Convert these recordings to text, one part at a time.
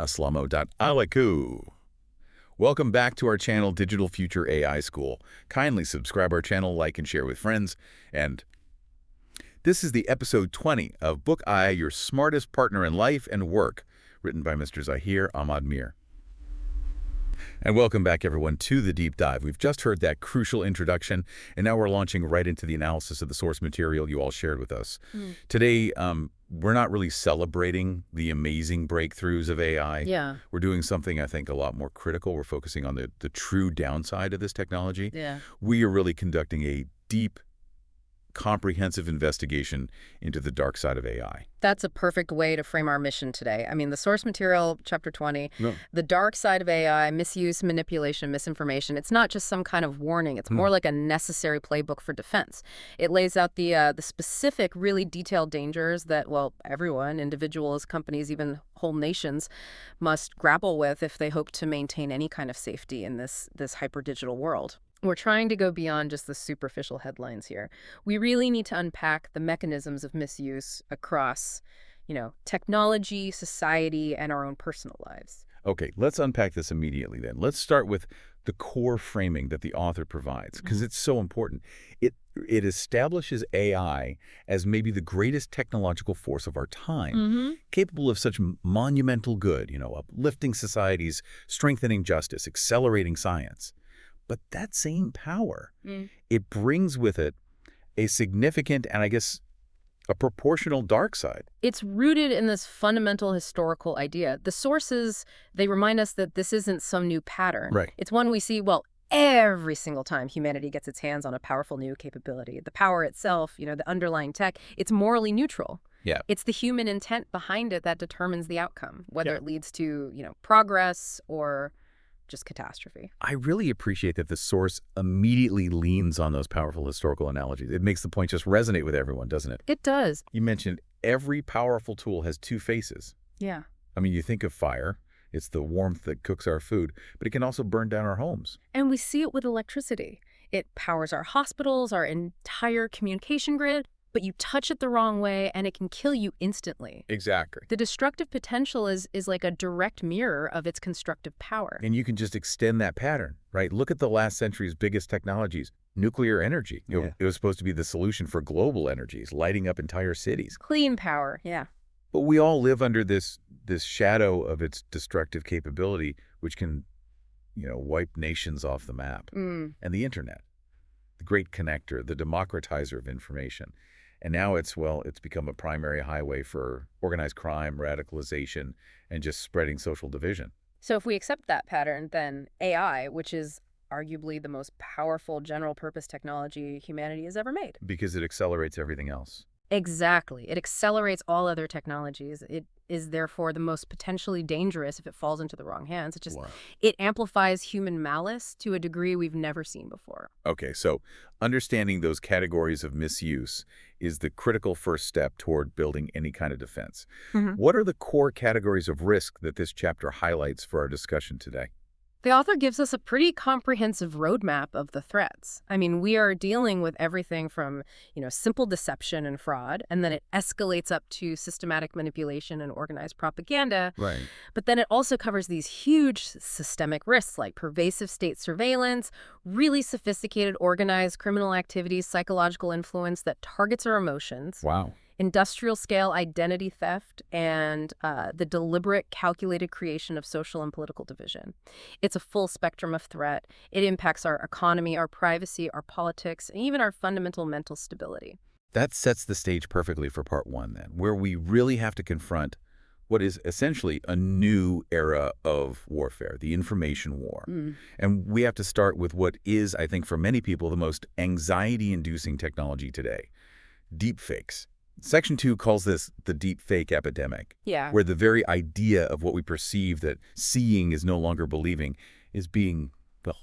Aslamo.alaku. Welcome back to our channel, Digital Future AI School. Kindly subscribe our channel, like and share with friends. And this is the episode 20 of Book I, Your Smartest Partner in Life and Work, written by Mr. Zahir Ahmad Mir. And welcome back, everyone, to the deep dive. We've just heard that crucial introduction, and now we're launching right into the analysis of the source material you all shared with us. Today, we're not really celebrating the amazing breakthroughs of AI. Yeah. We're doing something, I think, a lot more critical. We're focusing on the true downside of this technology. Yeah. We are really conducting a deep, comprehensive investigation into the dark side of AI. That's a perfect way to frame our mission today. I mean, the source material, chapter 20, the dark side of AI, misuse, manipulation, misinformation, it's not just some kind of warning. It's more like a necessary playbook for defense. It lays out the specific, really detailed dangers that, well, everyone, individuals, companies, even whole nations, must grapple with if they hope to maintain any kind of safety in this hyper-digital world. We're trying to go beyond just the superficial headlines here. We really need to unpack the mechanisms of misuse across, technology, society, and our own personal lives. Okay, let's unpack this immediately then. Let's start with the core framing that the author provides, because it's so important. It establishes AI as maybe the greatest technological force of our time, capable of such monumental good, uplifting societies, strengthening justice, accelerating science. But that same power, it brings with it a significant and, I guess, a proportional dark side. It's rooted in this fundamental historical idea. The sources, they remind us that this isn't some new pattern. Right. It's one we see, every single time humanity gets its hands on a powerful new capability. The power itself, the underlying tech, it's morally neutral. Yeah. It's the human intent behind it that determines the outcome, whether it leads to, progress or just catastrophe. I really appreciate that the source immediately leans on those powerful historical analogies. It makes the point just resonate with everyone, doesn't it? It does. You mentioned every powerful tool has two faces. Yeah. I mean, you think of fire. It's the warmth that cooks our food, but it can also burn down our homes. And we see it with electricity. It powers our hospitals, our entire communication grid, but you touch it the wrong way and it can kill you instantly. Exactly. The destructive potential is like a direct mirror of its constructive power. And you can just extend that pattern, right? Look at the last century's biggest technologies. Nuclear energy. It was supposed to be the solution for global energies, lighting up entire cities. Clean power, yeah. But we all live under this shadow of its destructive capability, which can, wipe nations off the map. And the internet, the great connector, the democratizer of information. And now it's become a primary highway for organized crime, radicalization, and just spreading social division. So if we accept that pattern, then AI, which is arguably the most powerful general-purpose technology humanity has ever made. Because it accelerates everything else. Exactly. It accelerates all other technologies. It is therefore the most potentially dangerous if it falls into the wrong hands. It amplifies human malice to a degree we've never seen before. Okay, so understanding those categories of misuse is the critical first step toward building any kind of defense. What are the core categories of risk that this chapter highlights for our discussion today? The author gives us a pretty comprehensive roadmap of the threats. I mean, we are dealing with everything from, simple deception and fraud, and then it escalates up to systematic manipulation and organized propaganda. Right. But then it also covers these huge systemic risks like pervasive state surveillance, really sophisticated organized criminal activities, psychological influence that targets our emotions. Wow. Industrial-scale identity theft, and the deliberate, calculated creation of social and political division. It's a full spectrum of threat. It impacts our economy, our privacy, our politics, and even our fundamental mental stability. That sets the stage perfectly for part one, then, where we really have to confront what is essentially a new era of warfare, the information war. And we have to start with what is, I think, for many people, the most anxiety-inducing technology today, deepfakes. Section 2 calls this the deepfake epidemic, where the very idea of what we perceive that seeing is no longer believing is being,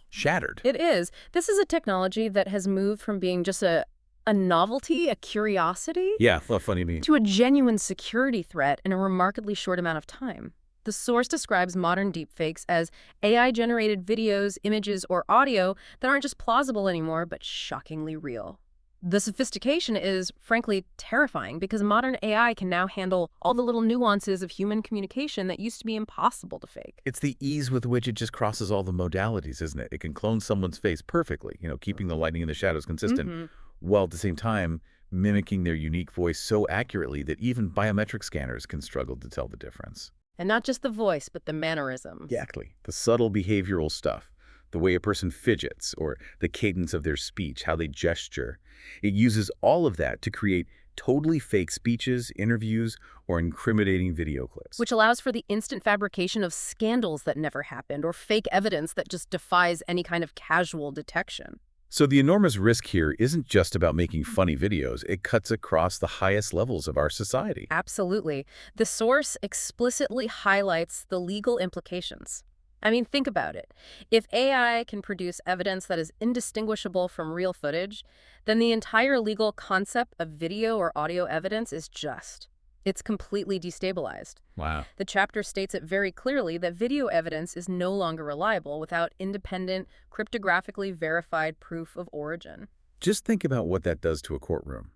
shattered. It is. This is a technology that has moved from being just a novelty, a curiosity, Funny me. to a genuine security threat in a remarkably short amount of time. The source describes modern deepfakes as AI-generated videos, images, or audio that aren't just plausible anymore, but shockingly real. The sophistication is, frankly, terrifying because modern AI can now handle all the little nuances of human communication that used to be impossible to fake. It's the ease with which it just crosses all the modalities, isn't it? It can clone someone's face perfectly, keeping the lighting and the shadows consistent, while at the same time mimicking their unique voice so accurately that even biometric scanners can struggle to tell the difference. And not just the voice, but the mannerisms. Exactly. The subtle behavioral stuff, the way a person fidgets, or the cadence of their speech, how they gesture. It uses all of that to create totally fake speeches, interviews, or incriminating video clips. Which allows for the instant fabrication of scandals that never happened or fake evidence that just defies any kind of casual detection. So the enormous risk here isn't just about making funny videos. It cuts across the highest levels of our society. Absolutely. The source explicitly highlights the legal implications. I mean, think about it. If AI can produce evidence that is indistinguishable from real footage, then the entire legal concept of video or audio evidence is just. It's completely destabilized. Wow. The chapter states it very clearly that video evidence is no longer reliable without independent, cryptographically verified proof of origin. Just think about what that does to a courtroom.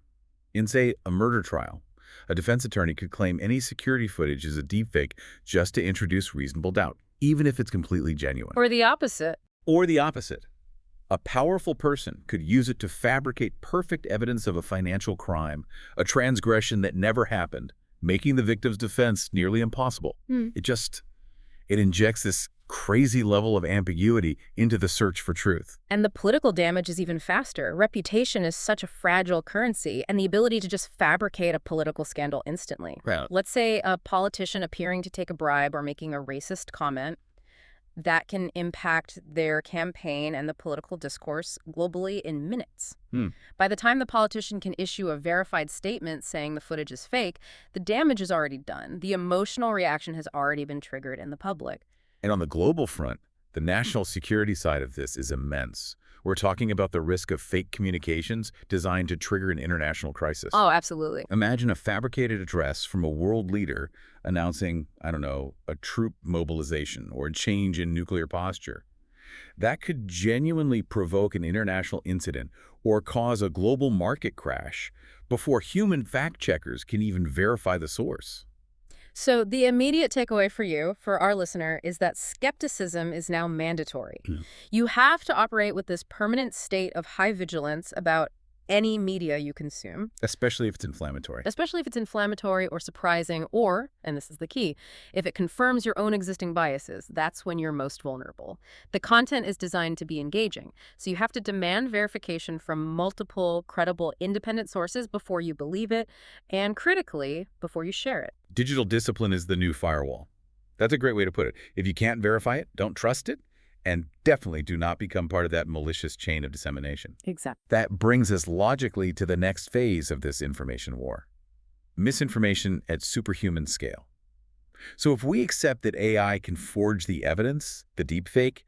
In, say, a murder trial, a defense attorney could claim any security footage is a deepfake just to introduce reasonable doubt, even if it's completely genuine. Or the opposite. Or the opposite. A powerful person could use it to fabricate perfect evidence of a financial crime, a transgression that never happened, making the victim's defense nearly impossible. It injects this crazy level of ambiguity into the search for truth. And the political damage is even faster. Reputation is such a fragile currency, and the ability to just fabricate a political scandal instantly. Right. Let's say a politician appearing to take a bribe or making a racist comment. That can impact their campaign and the political discourse globally in minutes. By the time the politician can issue a verified statement saying the footage is fake, the damage is already done. The emotional reaction has already been triggered in the public. And on the global front, the national security side of this is immense. We're talking about the risk of fake communications designed to trigger an international crisis. Oh, absolutely. Imagine a fabricated address from a world leader announcing, a troop mobilization or a change in nuclear posture. That could genuinely provoke an international incident or cause a global market crash before human fact-checkers can even verify the source. So the immediate takeaway for you, for our listener, is that skepticism is now mandatory. You have to operate with this permanent state of high vigilance about any media you consume. Especially if it's inflammatory. Especially if it's inflammatory or surprising or, and this is the key, if it confirms your own existing biases, that's when you're most vulnerable. The content is designed to be engaging, so you have to demand verification from multiple, credible, independent sources before you believe it, and critically, before you share it. Digital discipline is the new firewall. That's a great way to put it. If you can't verify it, don't trust it, and definitely do not become part of that malicious chain of dissemination. Exactly. That brings us logically to the next phase of this information war. Misinformation at superhuman scale. So if we accept that AI can forge the evidence, the deepfake,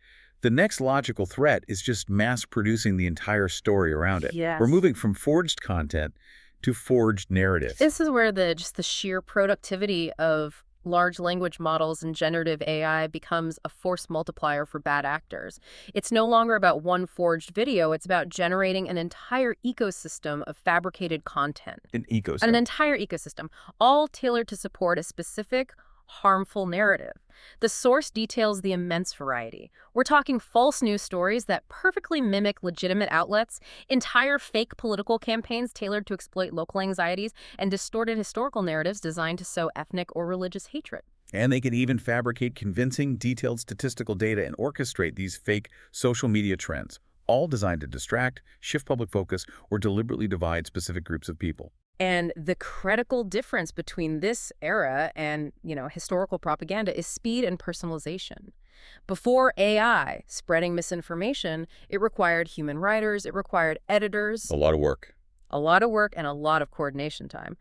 the next logical threat is just mass-producing the entire story around it. Yes. We're moving from forged content to forged narrative. This is where the sheer productivity of large language models and generative AI becomes a force multiplier for bad actors. It's no longer about one forged video. It's about generating an entire ecosystem of fabricated content. An ecosystem. An entire ecosystem, all tailored to support a specific harmful narrative. The source details the immense variety. We're talking false news stories that perfectly mimic legitimate outlets, entire fake political campaigns tailored to exploit local anxieties, and distorted historical narratives designed to sow ethnic or religious hatred. And they can even fabricate convincing, detailed statistical data and orchestrate these fake social media trends, all designed to distract, shift public focus, or deliberately divide specific groups of people. And the critical difference between this era and, historical propaganda is speed and personalization. Before AI spreading misinformation, it required human writers, it required editors. A lot of work. A lot of work and a lot of coordination time.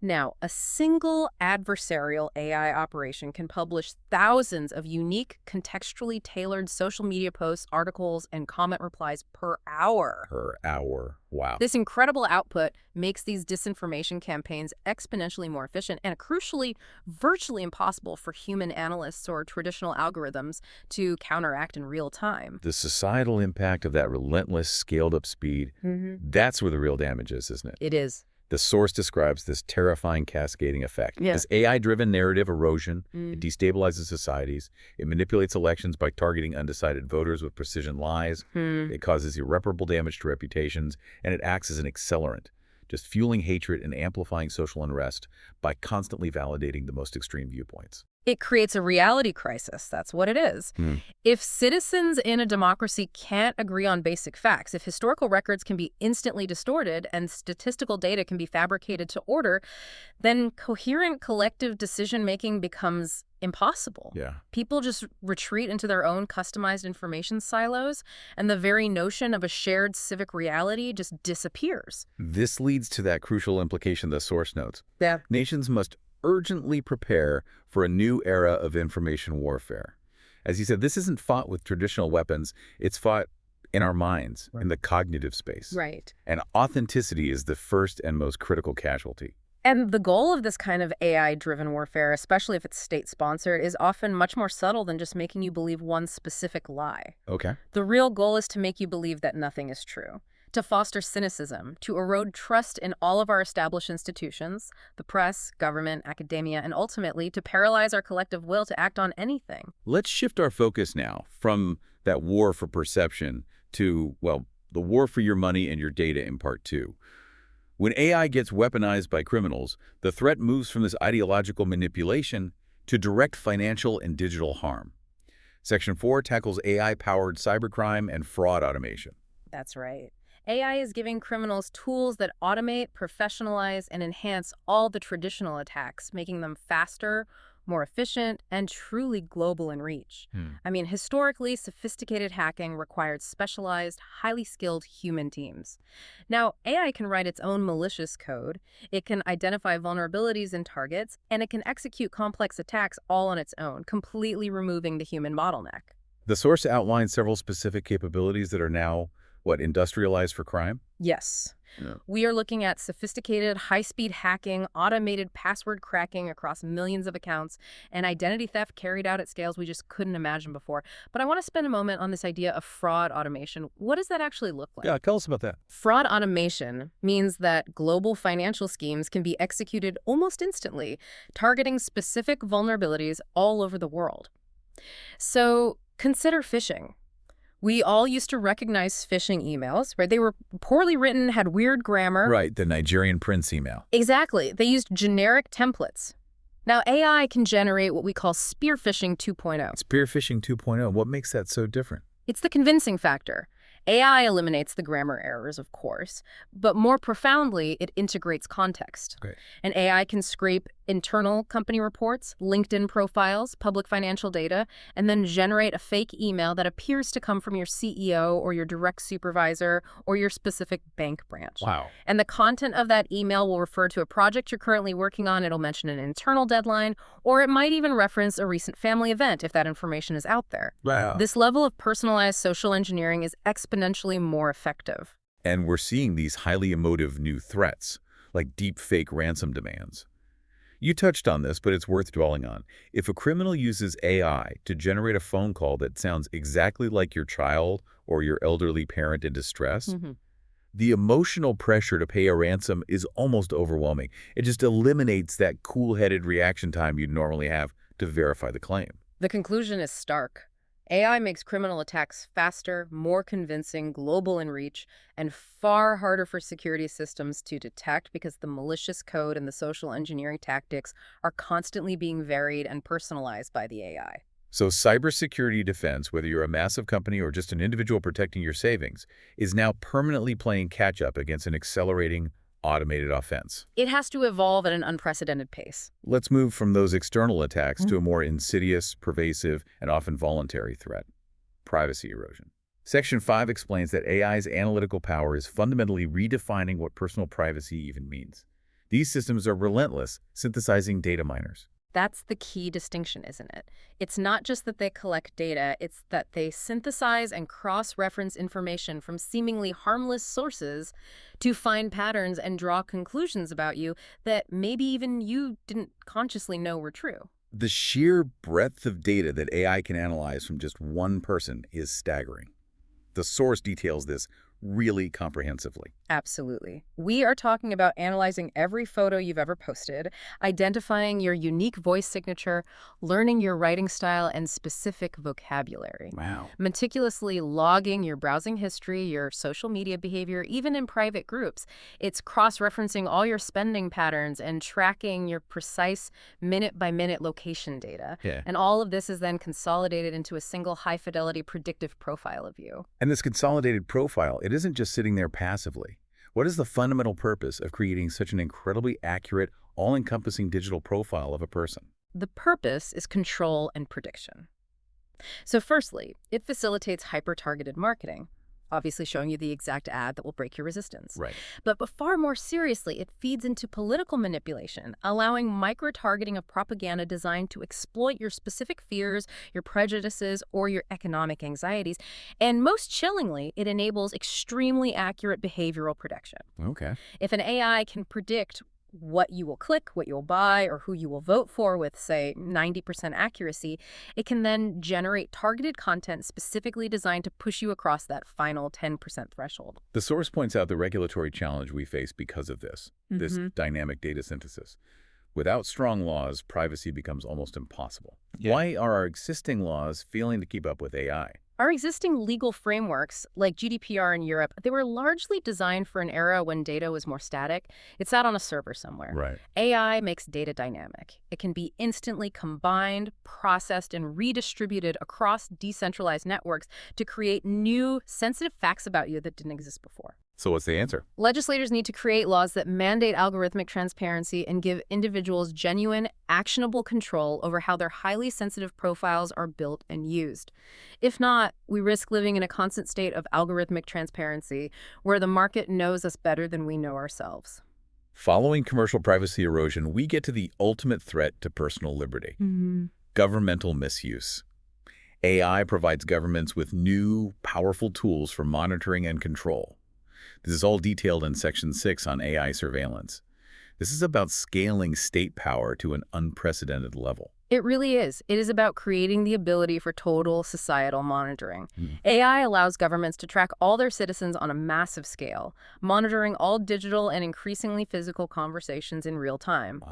Now, a single adversarial AI operation can publish thousands of unique, contextually tailored social media posts, articles, and comment replies per hour. Per hour. Wow. This incredible output makes these disinformation campaigns exponentially more efficient and, crucially, virtually impossible for human analysts or traditional algorithms to counteract in real time. The societal impact of that relentless, scaled-up speed, that's where the real damage is, isn't it? It is. The source describes this terrifying cascading effect. Yeah. This AI-driven narrative erosion, it destabilizes societies, it manipulates elections by targeting undecided voters with precision lies, it causes irreparable damage to reputations, and it acts as an accelerant, just fueling hatred and amplifying social unrest by constantly validating the most extreme viewpoints. It creates a reality crisis. That's what it is. If citizens in a democracy can't agree on basic facts, if historical records can be instantly distorted and statistical data can be fabricated to order, then coherent collective decision-making becomes impossible. Yeah. People just retreat into their own customized information silos, and the very notion of a shared civic reality just disappears. This leads to that crucial implication the source notes. Yeah. Nations must urgently prepare for a new era of information warfare. As you said, this isn't fought with traditional weapons, it's fought in our minds, in the cognitive space. Right. And authenticity is the first and most critical casualty. And the goal of this kind of AI-driven warfare, especially if it's state-sponsored, is often much more subtle than just making you believe one specific lie. Okay. The real goal is to make you believe that nothing is true, to foster cynicism, to erode trust in all of our established institutions, the press, government, academia, and ultimately to paralyze our collective will to act on anything. Let's shift our focus now from that war for perception to, well, the war for your money and your data in part 2. When AI gets weaponized by criminals, the threat moves from this ideological manipulation to direct financial and digital harm. Section 4 tackles AI-powered cybercrime and fraud automation. That's right. AI is giving criminals tools that automate, professionalize, and enhance all the traditional attacks, making them faster, more efficient, and truly global in reach. I mean, historically, sophisticated hacking required specialized, highly skilled human teams. Now, AI can write its own malicious code, it can identify vulnerabilities in targets, and it can execute complex attacks all on its own, completely removing the human bottleneck. The source outlines several specific capabilities that are now, industrialized for crime? Yes. Yeah. We are looking at sophisticated, high-speed hacking, automated password cracking across millions of accounts, and identity theft carried out at scales we just couldn't imagine before. But I want to spend a moment on this idea of fraud automation. What does that actually look like? Yeah, tell us about that. Fraud automation means that global financial schemes can be executed almost instantly, targeting specific vulnerabilities all over the world. So consider phishing. We all used to recognize phishing emails, right? They were poorly written, had weird grammar. Right, the Nigerian prince email. Exactly. They used generic templates. Now, AI can generate what we call spear phishing 2.0. Spear phishing 2.0, what makes that so different? It's the convincing factor. AI eliminates the grammar errors, of course, but more profoundly, it integrates context. Okay. An AI can scrape internal company reports, LinkedIn profiles, public financial data, and then generate a fake email that appears to come from your CEO or your direct supervisor or your specific bank branch. Wow. And the content of that email will refer to a project you're currently working on. It'll mention an internal deadline, or it might even reference a recent family event if that information is out there. Wow. This level of personalized social engineering is exponentially more effective. And we're seeing these highly emotive new threats, like deepfake ransom demands. You touched on this, but it's worth dwelling on. If a criminal uses AI to generate a phone call that sounds exactly like your child or your elderly parent in distress, the emotional pressure to pay a ransom is almost overwhelming. It just eliminates that cool-headed reaction time you'd normally have to verify the claim. The conclusion is stark. AI makes criminal attacks faster, more convincing, global in reach, and far harder for security systems to detect because the malicious code and the social engineering tactics are constantly being varied and personalized by the AI. So cybersecurity defense, whether you're a massive company or just an individual protecting your savings, is now permanently playing catch-up against an accelerating automated offense. It has to evolve at an unprecedented pace. Let's move from those external attacks to a more insidious, pervasive, and often voluntary threat: privacy erosion. Section 5 explains that AI's analytical power is fundamentally redefining what personal privacy even means. These systems are relentless, synthesizing data miners. That's the key distinction, isn't it? It's not just that they collect data, it's that they synthesize and cross-reference information from seemingly harmless sources to find patterns and draw conclusions about you that maybe even you didn't consciously know were true. The sheer breadth of data that AI can analyze from just one person is staggering. The source details this really comprehensively. Absolutely. We are talking about analyzing every photo you've ever posted, identifying your unique voice signature, learning your writing style and specific vocabulary. Wow. Meticulously logging your browsing history, your social media behavior, even in private groups. It's cross-referencing all your spending patterns and tracking your precise minute-by-minute location data. Yeah. And all of this is then consolidated into a single high-fidelity predictive profile of you. And this consolidated profile, it isn't just sitting there passively. What is the fundamental purpose of creating such an incredibly accurate, all-encompassing digital profile of a person? The purpose is control and prediction. So firstly, it facilitates hyper-targeted marketing, obviously showing you the exact ad that will break your resistance. Right. But far more seriously, it feeds into political manipulation, allowing micro-targeting of propaganda designed to exploit your specific fears, your prejudices, or your economic anxieties. And most chillingly, it enables extremely accurate behavioral prediction. Okay. If an AI can predict what you will click, what you'll buy, or who you will vote for with, say, 90% accuracy, it can then generate targeted content specifically designed to push you across that final 10% threshold. The source points out the regulatory challenge we face because of this dynamic data synthesis. Without strong laws, privacy becomes almost impossible. Yeah. Why are our existing laws failing to keep up with AI? Our existing legal frameworks, like GDPR in Europe, they were largely designed for an era when data was more static. It sat on a server somewhere. Right. AI makes data dynamic. It can be instantly combined, processed, and redistributed across decentralized networks to create new, sensitive facts about you that didn't exist before. So what's the answer? Legislators need to create laws that mandate algorithmic transparency and give individuals genuine, actionable control over how their highly sensitive profiles are built and used. If not, we risk living in a constant state of algorithmic transparency where the market knows us better than we know ourselves. Following commercial privacy erosion, we get to the ultimate threat to personal liberty. Governmental misuse. AI provides governments with new, powerful tools for monitoring and control. This is all detailed in Section 6 on AI surveillance. This is about scaling state power to an unprecedented level. It really is. It is about creating the ability for total societal monitoring. AI allows governments to track all their citizens on a massive scale, monitoring all digital and increasingly physical conversations in real time,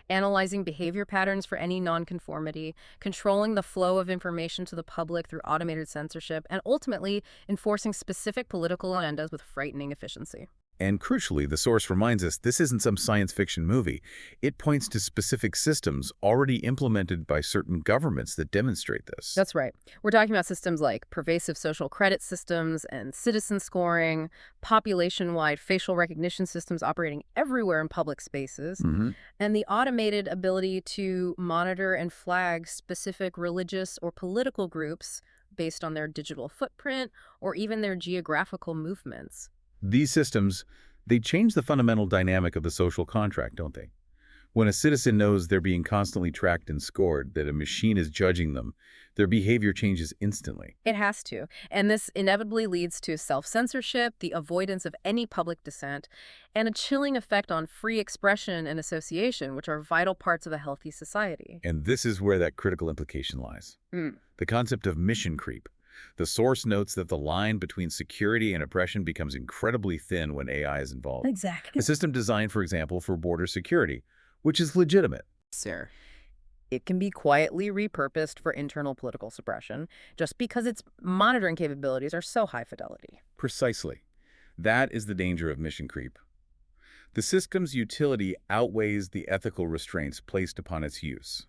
analyzing behavior patterns for any nonconformity, controlling the flow of information to the public through automated censorship, and ultimately enforcing specific political agendas with frightening efficiency. And crucially, the source reminds us this isn't some science fiction movie. It points to specific systems already implemented by certain governments that demonstrate this. That's right. We're talking about systems like pervasive social credit systems and citizen scoring, population-wide facial recognition systems operating everywhere in public spaces, and the automated ability to monitor and flag specific religious or political groups based on their digital footprint or even their geographical movements. These systems, they change the fundamental dynamic of the social contract, don't they? When a citizen knows they're being constantly tracked and scored, that a machine is judging them, their behavior changes instantly. It has to. And this inevitably leads to self-censorship, the avoidance of any public dissent, and a chilling effect on free expression and association, which are vital parts of a healthy society. And this is where that critical implication lies. The concept of mission creep. The source notes that the line between security and oppression becomes incredibly thin when AI is involved. Exactly. A system designed, for example, for border security, which is legitimate. Sir. It can be quietly repurposed for internal political suppression just because its monitoring capabilities are so high fidelity. Precisely. That is the danger of mission creep. The system's utility outweighs the ethical restraints placed upon its use.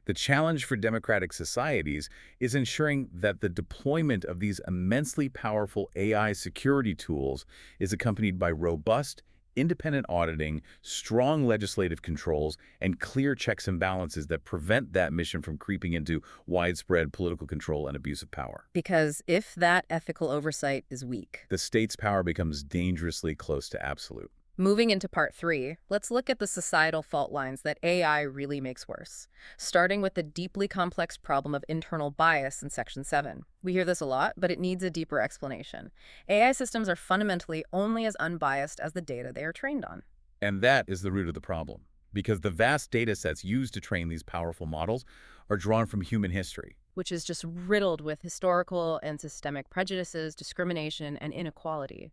The challenge for democratic societies is ensuring that the deployment of these immensely powerful AI security tools is accompanied by robust, independent auditing, strong legislative controls, and clear checks and balances that prevent that mission from creeping into widespread political control and abuse of power. Because if that ethical oversight is weak, The state's power becomes dangerously close to absolute. Moving into part 3, let's look at the societal fault lines that AI really makes worse, starting with the deeply complex problem of internal bias in section 7. We hear this a lot, but it needs a deeper explanation. AI systems are fundamentally only as unbiased as the data they are trained on. And that is the root of the problem, because the vast data sets used to train these powerful models are drawn from human history. Which is just riddled with historical and systemic prejudices, discrimination, and inequality.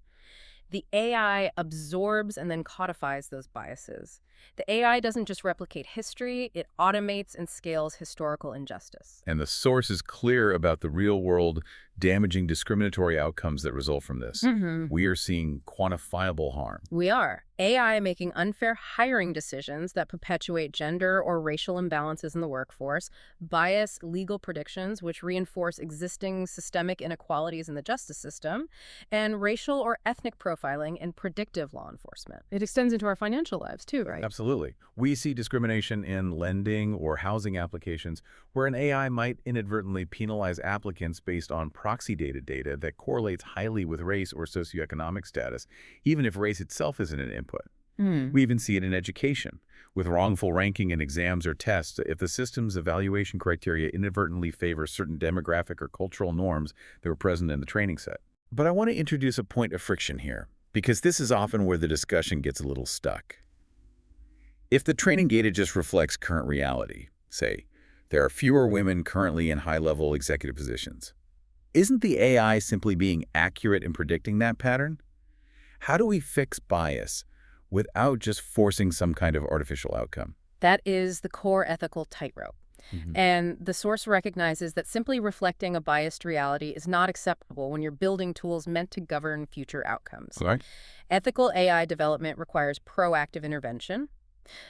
The AI absorbs and then codifies those biases. The AI doesn't just replicate history, it automates and scales historical injustice. And the source is clear about the real-world, damaging discriminatory outcomes that result from this. We are seeing quantifiable harm. We are. AI making unfair hiring decisions that perpetuate gender or racial imbalances in the workforce, bias legal predictions which reinforce existing systemic inequalities in the justice system, and racial or ethnic profiling in predictive law enforcement. It extends into our financial lives too, right? Absolutely. We see discrimination in lending or housing applications where an AI might inadvertently penalize applicants based on proxy data that correlates highly with race or socioeconomic status, even if race itself isn't an input. We even see it in education, with wrongful ranking in exams or tests if the system's evaluation criteria inadvertently favor certain demographic or cultural norms that were present in the training set. But I want to introduce a point of friction here, because this is often where the discussion gets a little stuck. If the training data just reflects current reality, say, there are fewer women currently in high-level executive positions, isn't the AI simply being accurate in predicting that pattern? How do we fix bias without just forcing some kind of artificial outcome? That is the core ethical tightrope. And the source recognizes that simply reflecting a biased reality is not acceptable when you're building tools meant to govern future outcomes. Right. Ethical AI development requires proactive intervention.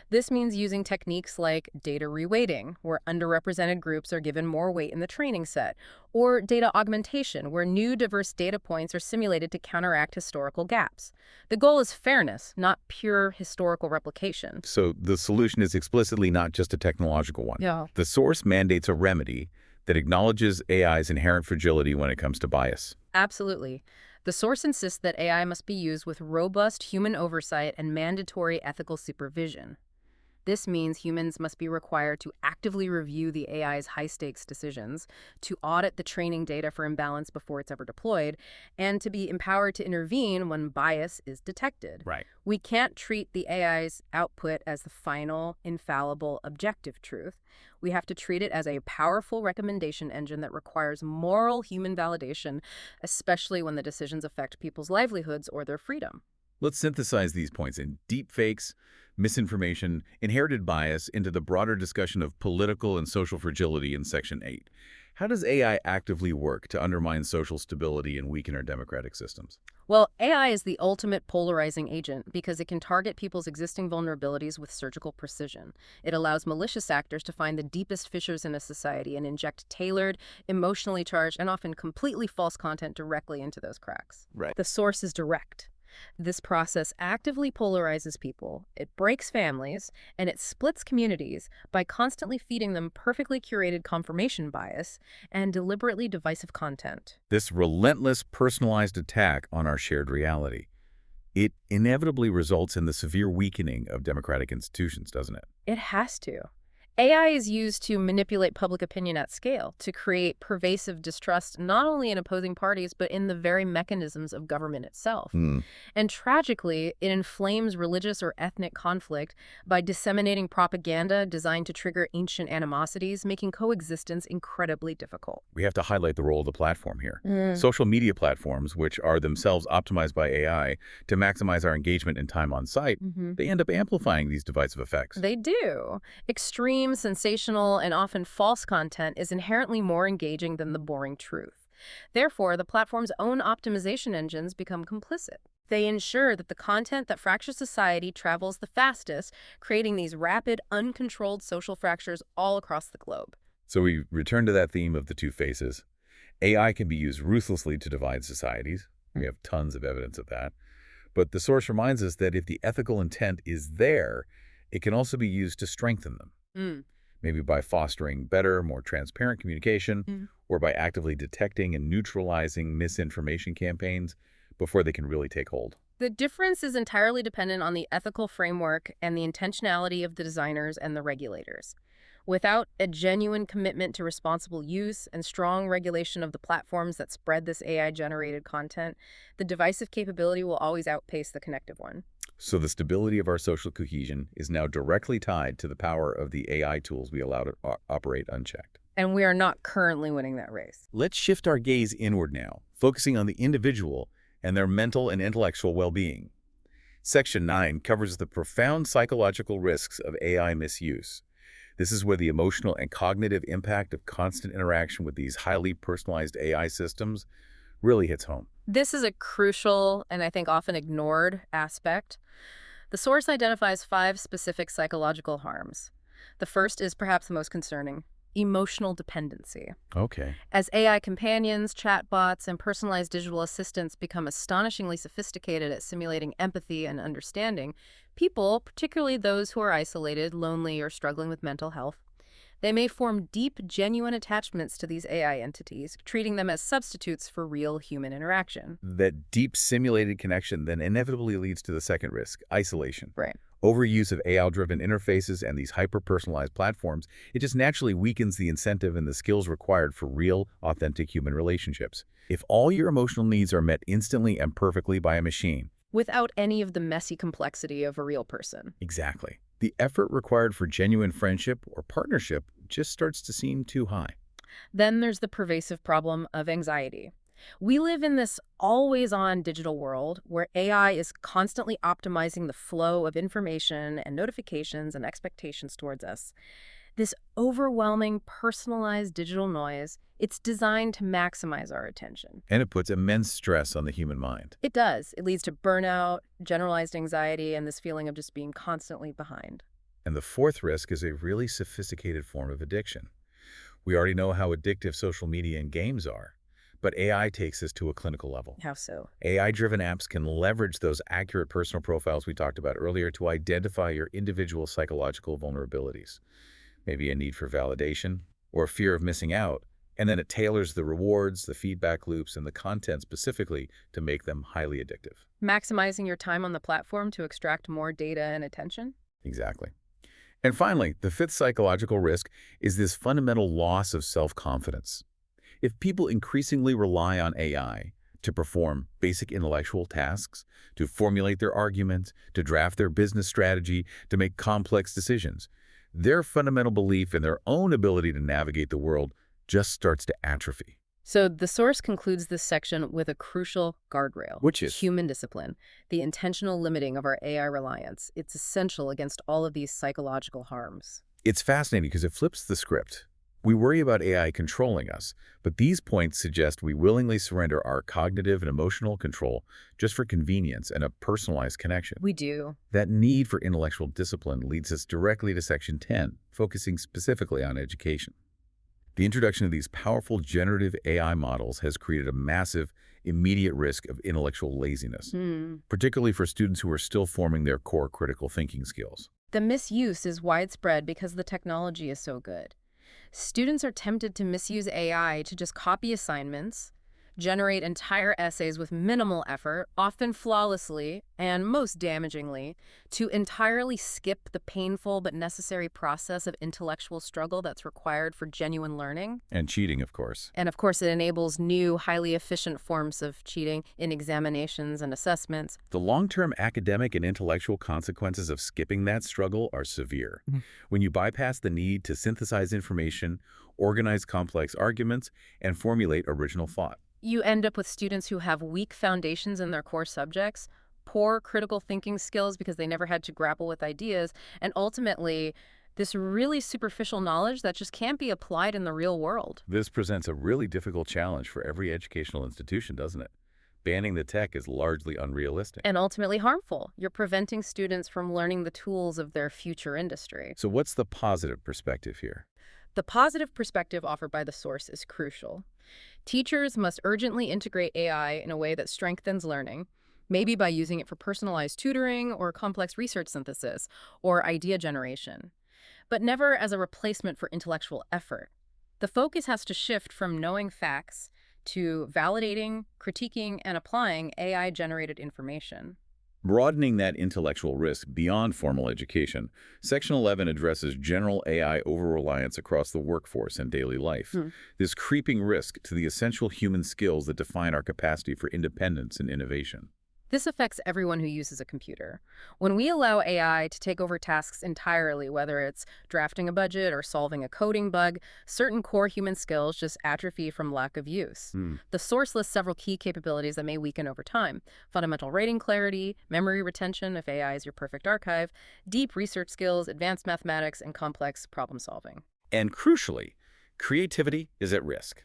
This means using techniques like data reweighting, where underrepresented groups are given more weight in the training set, or data augmentation, where new diverse data points are simulated to counteract historical gaps. The goal is fairness, not pure historical replication. So the solution is explicitly not just a technological one. Yeah. The source mandates a remedy that acknowledges AI's inherent fragility when it comes to bias. Absolutely. The source insists that AI must be used with robust human oversight and mandatory ethical supervision. This means humans must be required to actively review the AI's high-stakes decisions, to audit the training data for imbalance before it's ever deployed, and to be empowered to intervene when bias is detected. Right. We can't treat the AI's output as the final, infallible, objective truth. We have to treat it as a powerful recommendation engine that requires moral human validation, especially when the decisions affect people's livelihoods or their freedom. Let's synthesize these points in deepfakes, misinformation, inherited bias into the broader discussion of political and social fragility in Section 8. How does AI actively work to undermine social stability and weaken our democratic systems? Well, AI is the ultimate polarizing agent because it can target people's existing vulnerabilities with surgical precision. It allows malicious actors to find the deepest fissures in a society and inject tailored, emotionally charged, and often completely false content directly into those cracks. Right. The source is direct. This process actively polarizes people, it breaks families, and it splits communities by constantly feeding them perfectly curated confirmation bias and deliberately divisive content. This relentless, personalized attack on our shared reality, it inevitably results in the severe weakening of democratic institutions, doesn't it? It has to. AI is used to manipulate public opinion at scale, to create pervasive distrust not only in opposing parties, but in the very mechanisms of government itself. And tragically, it inflames religious or ethnic conflict by disseminating propaganda designed to trigger ancient animosities, making coexistence incredibly difficult. We have to highlight the role of the platform here. Social media platforms, which are themselves optimized by AI to maximize our engagement and time on site, they end up amplifying these divisive effects. They do. Extreme, sensational, and often false content is inherently more engaging than the boring truth. Therefore, the platform's own optimization engines become complicit. They ensure that the content that fractures society travels the fastest, creating these rapid, uncontrolled social fractures all across the globe. So we return to that theme of the two faces. AI can be used ruthlessly to divide societies. We have tons of evidence of that. But the source reminds us that if the ethical intent is there, it can also be used to strengthen them. Maybe by fostering better, more transparent communication, or by actively detecting and neutralizing misinformation campaigns before they can really take hold. The difference is entirely dependent on the ethical framework and the intentionality of the designers and the regulators. Without a genuine commitment to responsible use and strong regulation of the platforms that spread this AI-generated content, the divisive capability will always outpace the connective one. So the stability of our social cohesion is now directly tied to the power of the AI tools we allow to operate unchecked. And we are not currently winning that race. Let's shift our gaze inward now, focusing on the individual and their mental and intellectual well-being. Section 9 covers the profound psychological risks of AI misuse. This is where the emotional and cognitive impact of constant interaction with these highly personalized AI systems really hits home. This is a crucial and I think often ignored aspect. The source identifies 5 specific psychological harms. The first is perhaps the most concerning: emotional dependency. Okay. As AI companions, chatbots, and personalized digital assistants become astonishingly sophisticated at simulating empathy and understanding, people, particularly those who are isolated, lonely, or struggling with mental health, they may form deep, genuine attachments to these AI entities, treating them as substitutes for real human interaction. That deep simulated connection then inevitably leads to the second risk, isolation. Right. Overuse of AI-driven interfaces and these hyper-personalized platforms, it just naturally weakens the incentive and the skills required for real, authentic human relationships. If all your emotional needs are met instantly and perfectly by a machine, Without any of the messy complexity of a real person. exactly, the effort required for genuine friendship or partnership just starts to seem too high. Then there's the pervasive problem of anxiety. We live in this always-on digital world where AI is constantly optimizing the flow of information and notifications and expectations towards us. This overwhelming, personalized digital noise, it's designed to maximize our attention. And it puts immense stress on the human mind. It does. It leads to burnout, generalized anxiety, and this feeling of just being constantly behind. And the fourth risk is a really sophisticated form of addiction. We already know how addictive social media and games are, but AI takes this to a clinical level. How so? AI-driven apps can leverage those accurate personal profiles we talked about earlier to identify your individual psychological vulnerabilities, maybe a need for validation or a fear of missing out, and then it tailors the rewards, the feedback loops, and the content specifically to make them highly addictive. Maximizing your time on the platform to extract more data and attention? Exactly. And finally, the fifth psychological risk is this fundamental loss of self-confidence. If people increasingly rely on AI to perform basic intellectual tasks, to formulate their arguments, to draft their business strategy, to make complex decisions, their fundamental belief in their own ability to navigate the world just starts to atrophy. So the source concludes this section with a crucial guardrail. Which is? Human discipline, the intentional limiting of our AI reliance. It's essential against all of these psychological harms. It's fascinating because it flips the script. We worry about AI controlling us, but these points suggest we willingly surrender our cognitive and emotional control just for convenience and a personalized connection. We do. That need for intellectual discipline leads us directly to Section 10, focusing specifically on education. The introduction of these powerful generative AI models has created a massive, immediate risk of intellectual laziness, particularly for students who are still forming their core critical thinking skills. The misuse is widespread because the technology is so good. Students are tempted to misuse AI to just copy assignments, generate entire essays with minimal effort, often flawlessly, and most damagingly, to entirely skip the painful but necessary process of intellectual struggle that's required for genuine learning. And cheating, of course. And of course, it enables new, highly efficient forms of cheating in examinations and assessments. The long-term academic and intellectual consequences of skipping that struggle are severe. When you bypass the need to synthesize information, organize complex arguments, and formulate original thought. You end up with students who have weak foundations in their core subjects, poor critical thinking skills because they never had to grapple with ideas, and ultimately, this really superficial knowledge that just can't be applied in the real world. This presents a really difficult challenge for every educational institution, doesn't it? Banning the tech is largely unrealistic. And ultimately harmful. You're preventing students from learning the tools of their future industry. So what's the positive perspective here? The positive perspective offered by the source is crucial. Teachers must urgently integrate AI in a way that strengthens learning, maybe by using it for personalized tutoring or complex research synthesis or idea generation, but never as a replacement for intellectual effort. The focus has to shift from knowing facts to validating, critiquing, and applying AI-generated information. Broadening that intellectual risk beyond formal education, Section 11 addresses general AI over-reliance across the workforce and daily life. Hmm. This creeping risk to the essential human skills that define our capacity for independence and innovation. This affects everyone who uses a computer. When we allow AI to take over tasks entirely, whether it's drafting a budget or solving a coding bug, certain core human skills just atrophy from lack of use. Hmm. The source lists several key capabilities that may weaken over time: fundamental rating clarity, memory retention if AI is your perfect archive, deep research skills, advanced mathematics, and complex problem solving. And crucially, creativity is at risk.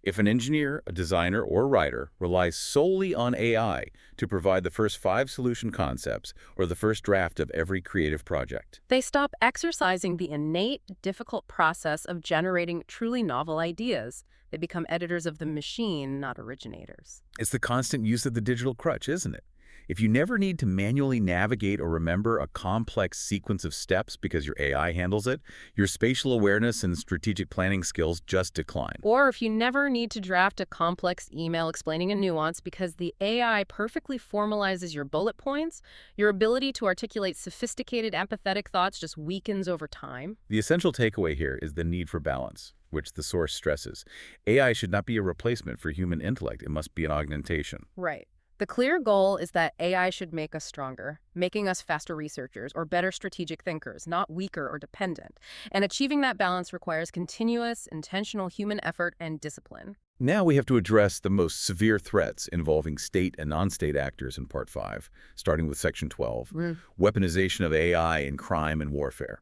If an engineer, a designer, or a writer relies solely on AI to provide the first 5 solution concepts or the first draft of every creative project, They stop exercising the innate, difficult process of generating truly novel ideas. They become editors of the machine, not originators. it's the constant use of the digital crutch, isn't it? If you never need to manually navigate or remember a complex sequence of steps because your AI handles it, your spatial awareness and strategic planning skills just decline. Or if you never need to draft a complex email explaining a nuance because the AI perfectly formalizes your bullet points, your ability to articulate sophisticated, empathetic thoughts just weakens over time. The essential takeaway here is the need for balance, which the source stresses. AI should not be a replacement for human intellect. It must be an augmentation. Right. The clear goal is that AI should make us stronger, making us faster researchers or better strategic thinkers, not weaker or dependent. And achieving that balance requires continuous, intentional human effort and discipline. Now we have to address the most severe threats involving state and non-state actors in Part 5, starting with Section 12, weaponization of AI in crime and warfare.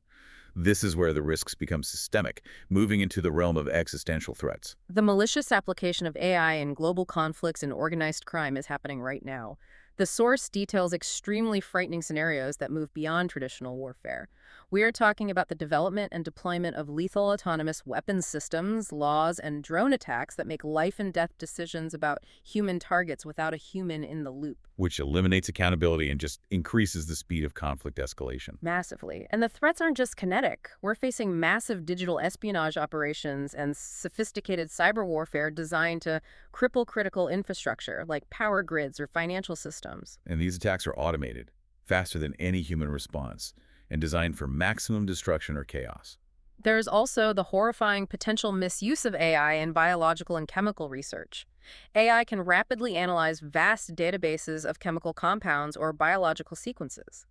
This is where the risks become systemic, moving into the realm of existential threats. The malicious application of AI in global conflicts and organized crime is happening right now. The source details extremely frightening scenarios that move beyond traditional warfare. We are talking about the development and deployment of lethal autonomous weapons systems, laws, and drone attacks that make life and death decisions about human targets without a human in the loop. Which eliminates accountability and just increases the speed of conflict escalation. Massively. And the threats aren't just kinetic. We're facing massive digital espionage operations and sophisticated cyber warfare designed to cripple critical infrastructure like power grids or financial systems. And these attacks are automated, faster than any human response, and designed for maximum destruction or chaos. There's also the horrifying potential misuse of AI in biological and chemical research. AI can rapidly analyze vast databases of chemical compounds or biological sequences,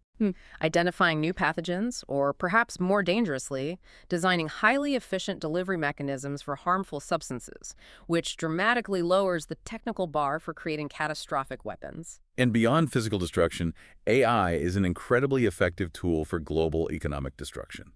identifying new pathogens, or perhaps more dangerously, designing highly efficient delivery mechanisms for harmful substances, which dramatically lowers the technical bar for creating catastrophic weapons. And beyond physical destruction, AI is an incredibly effective tool for global economic destruction.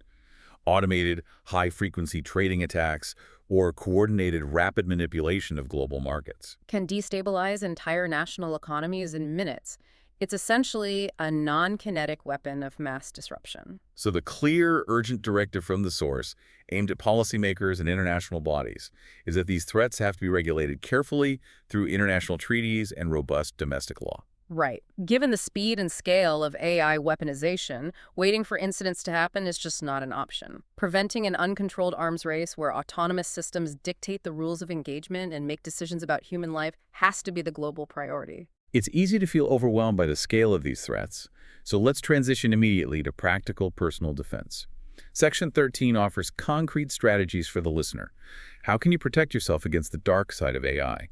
Automated, high-frequency trading attacks or coordinated rapid manipulation of global markets Can destabilize entire national economies in minutes. It's essentially a non-kinetic weapon of mass disruption. So the clear, urgent directive from the source, aimed at policymakers and international bodies, is that these threats have to be regulated carefully through international treaties and robust domestic law. Right. Given the speed and scale of AI weaponization, waiting for incidents to happen is just not an option. Preventing an uncontrolled arms race where autonomous systems dictate the rules of engagement and make decisions about human life has to be the global priority. It's easy to feel overwhelmed by the scale of these threats, so let's transition immediately to practical personal defense. Section 13 offers concrete strategies for the listener. How can you protect yourself against the dark side of AI?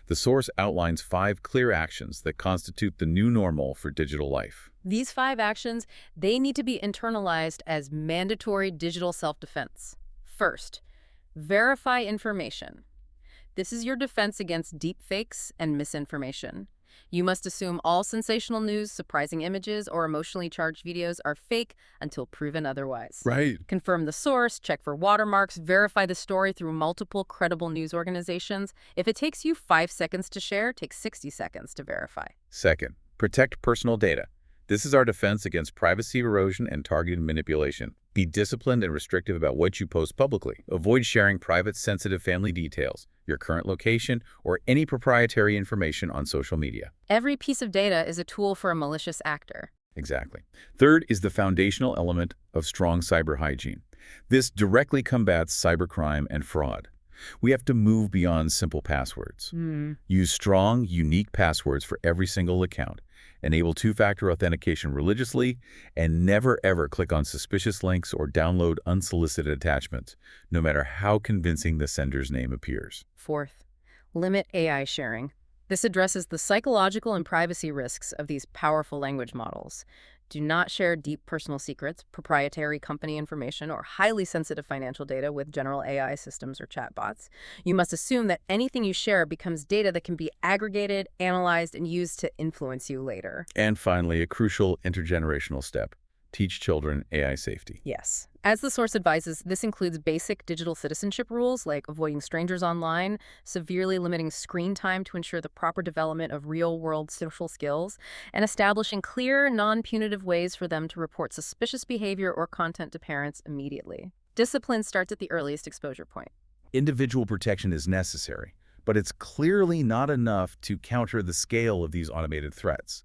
The source outlines 5 clear actions that constitute the new normal for digital life. These 5 actions, they need to be internalized as mandatory digital self-defense. First, verify information. This is your defense against deepfakes and misinformation. You must assume all sensational news, surprising images, or emotionally charged videos are fake until proven otherwise. Right. Confirm the source, check for watermarks, verify the story through multiple credible news organizations. If it takes you 5 seconds to share, take 60 seconds to verify. Second, protect personal data. This is our defense against privacy erosion and targeted manipulation. Be disciplined and restrictive about what you post publicly. Avoid sharing private, sensitive family details, your current location, or any proprietary information on social media. Every piece of data is a tool for a malicious actor. Exactly. Third is the foundational element of strong cyber hygiene. This directly combats cybercrime and fraud. We have to move beyond simple passwords. Use strong, unique passwords for every single account. Enable two-factor authentication religiously, and never ever click on suspicious links or download unsolicited attachments, no matter how convincing the sender's name appears. Fourth, limit AI sharing. This addresses the psychological and privacy risks of these powerful language models. Do not share deep personal secrets, proprietary company information, or highly sensitive financial data with general AI systems or chatbots. You must assume that anything you share becomes data that can be aggregated, analyzed, and used to influence you later. And finally, a crucial intergenerational step. Teach children AI safety. Yes. As the source advises, this includes basic digital citizenship rules like avoiding strangers online, severely limiting screen time to ensure the proper development of real-world social skills, and establishing clear, non-punitive ways for them to report suspicious behavior or content to parents immediately. Discipline starts at the earliest exposure point. Individual protection is necessary, but it's clearly not enough to counter the scale of these automated threats.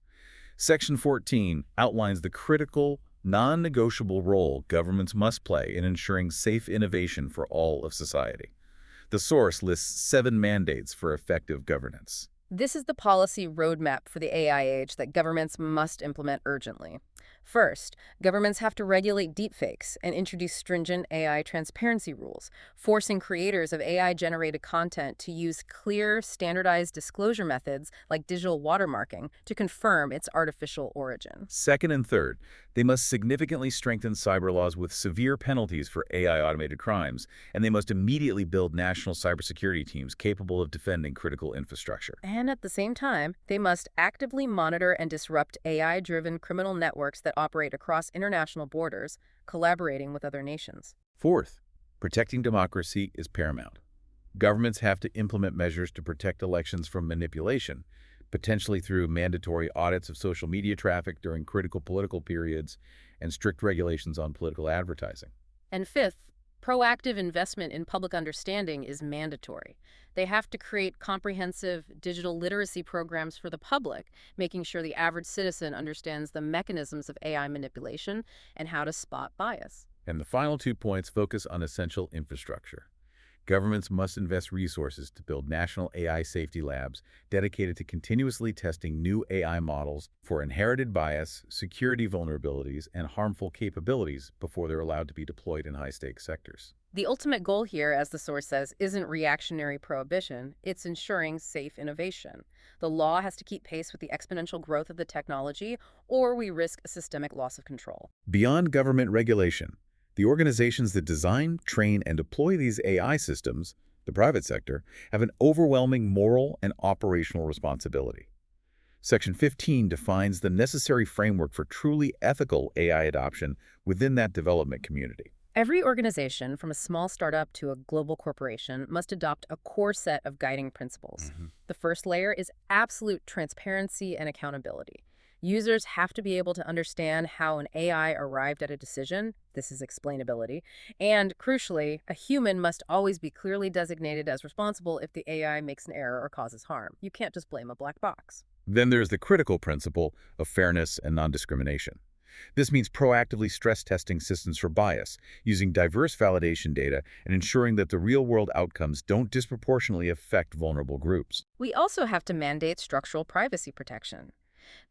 Section 14 outlines the critical, non-negotiable role governments must play in ensuring safe innovation for all of society. The source lists 7 mandates for effective governance. This is the policy roadmap for the AI age that governments must implement urgently. First, governments have to regulate deepfakes and introduce stringent AI transparency rules, forcing creators of AI-generated content to use clear, standardized disclosure methods like digital watermarking to confirm its artificial origin. Second and third, they must significantly strengthen cyber laws with severe penalties for AI-automated crimes, and they must immediately build national cybersecurity teams capable of defending critical infrastructure. And at the same time, they must actively monitor and disrupt AI-driven criminal networks that operate across international borders, collaborating with other nations. Fourth, protecting democracy is paramount. Governments have to implement measures to protect elections from manipulation, potentially through mandatory audits of social media traffic during critical political periods and strict regulations on political advertising. And fifth, proactive investment in public understanding is mandatory. They have to create comprehensive digital literacy programs for the public, making sure the average citizen understands the mechanisms of AI manipulation and how to spot bias. And the final 2 points focus on essential infrastructure. Governments must invest resources to build national AI safety labs dedicated to continuously testing new AI models for inherited bias, security vulnerabilities, and harmful capabilities before they're allowed to be deployed in high-stakes sectors. The ultimate goal here, as the source says, isn't reactionary prohibition, it's ensuring safe innovation. The law has to keep pace with the exponential growth of the technology, or we risk a systemic loss of control. Beyond government regulation, the organizations that design, train, and deploy these AI systems, the private sector, have an overwhelming moral and operational responsibility. Section 15 defines the necessary framework for truly ethical AI adoption within that development community. Every organization, from a small startup to a global corporation, must adopt a core set of guiding principles. The first layer is absolute transparency and accountability. Users have to be able to understand how an AI arrived at a decision. This is explainability. And crucially, a human must always be clearly designated as responsible if the AI makes an error or causes harm. You can't just blame a black box. Then there's the critical principle of fairness and non-discrimination. This means proactively stress testing systems for bias, using diverse validation data, and ensuring that the real-world outcomes don't disproportionately affect vulnerable groups. We also have to mandate structural privacy protection.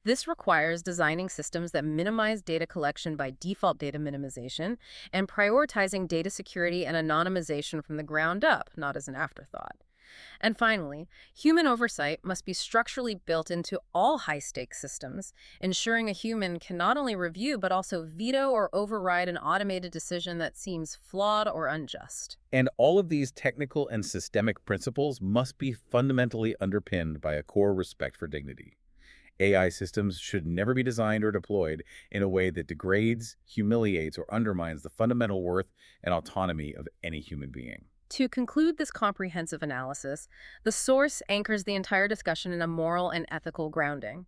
This requires designing systems that minimize data collection by default data minimization and prioritizing data security and anonymization from the ground up, not as an afterthought. And finally, human oversight must be structurally built into all high-stakes systems, ensuring a human can not only review but also veto or override an automated decision that seems flawed or unjust. And all of these technical and systemic principles must be fundamentally underpinned by a core respect for dignity. AI systems should never be designed or deployed in a way that degrades, humiliates, or undermines the fundamental worth and autonomy of any human being. To conclude this comprehensive analysis, the source anchors the entire discussion in a moral and ethical grounding.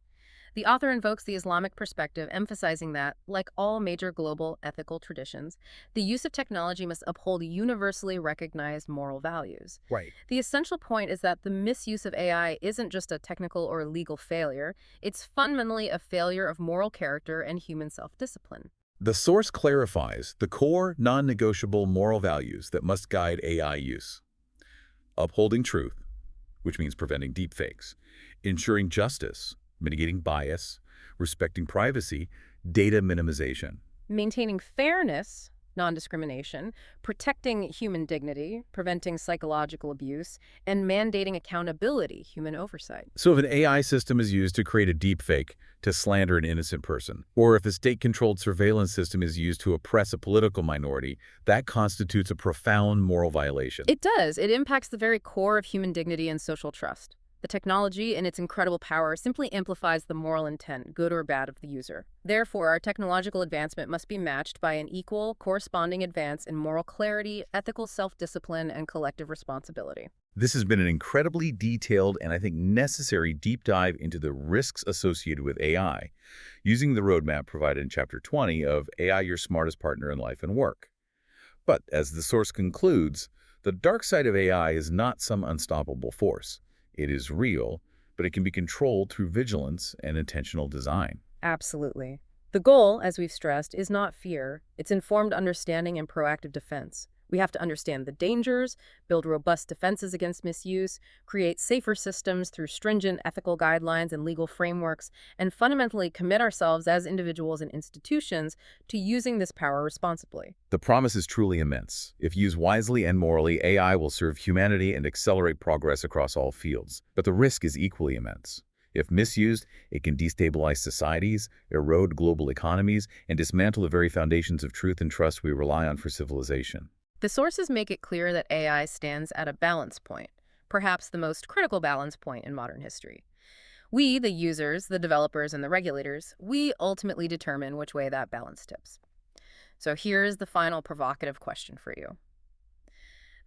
The author invokes the Islamic perspective, emphasizing that, like all major global ethical traditions, the use of technology must uphold universally recognized moral values. Right. The essential point is that the misuse of AI isn't just a technical or legal failure, it's fundamentally a failure of moral character and human self-discipline. The source clarifies the core, non-negotiable moral values that must guide AI use. Upholding truth, which means preventing deepfakes, ensuring justice, mitigating bias, respecting privacy, data minimization. Maintaining fairness, non-discrimination, protecting human dignity, preventing psychological abuse, and mandating accountability, human oversight. So if an AI system is used to create a deepfake to slander an innocent person, or if a state-controlled surveillance system is used to oppress a political minority, that constitutes a profound moral violation. It does. It impacts the very core of human dignity and social trust. The technology, in its incredible power, simply amplifies the moral intent, good or bad, of the user. Therefore, our technological advancement must be matched by an equal, corresponding advance in moral clarity, ethical self-discipline, and collective responsibility. This has been an incredibly detailed and I think necessary deep dive into the risks associated with AI, using the roadmap provided in Chapter 20 of AI Your Smartest Partner in Life and Work. But as the source concludes, the dark side of AI is not some unstoppable force. It is real, but it can be controlled through vigilance and intentional design. Absolutely. The goal, as we've stressed, is not fear. It's informed understanding and proactive defense. We have to understand the dangers, build robust defenses against misuse, create safer systems through stringent ethical guidelines and legal frameworks, and fundamentally commit ourselves as individuals and institutions to using this power responsibly. The promise is truly immense. If used wisely and morally, AI will serve humanity and accelerate progress across all fields. But the risk is equally immense. If misused, it can destabilize societies, erode global economies, and dismantle the very foundations of truth and trust we rely on for civilization. The sources make it clear that AI stands at a balance point, perhaps the most critical balance point in modern history. We, the users, the developers, and the regulators, we ultimately determine which way that balance tips. So here's the final provocative question for you.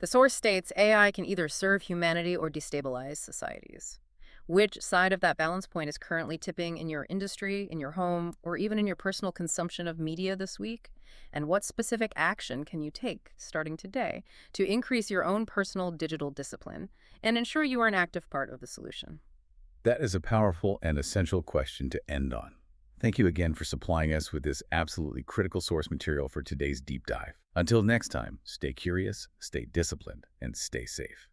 The source states AI can either serve humanity or destabilize societies. Which side of that balance point is currently tipping in your industry, in your home, or even in your personal consumption of media this week? And what specific action can you take, starting today, to increase your own personal digital discipline and ensure you are an active part of the solution? That is a powerful and essential question to end on. Thank you again for supplying us with this absolutely critical source material for today's deep dive. Until next time, stay curious, stay disciplined, and stay safe.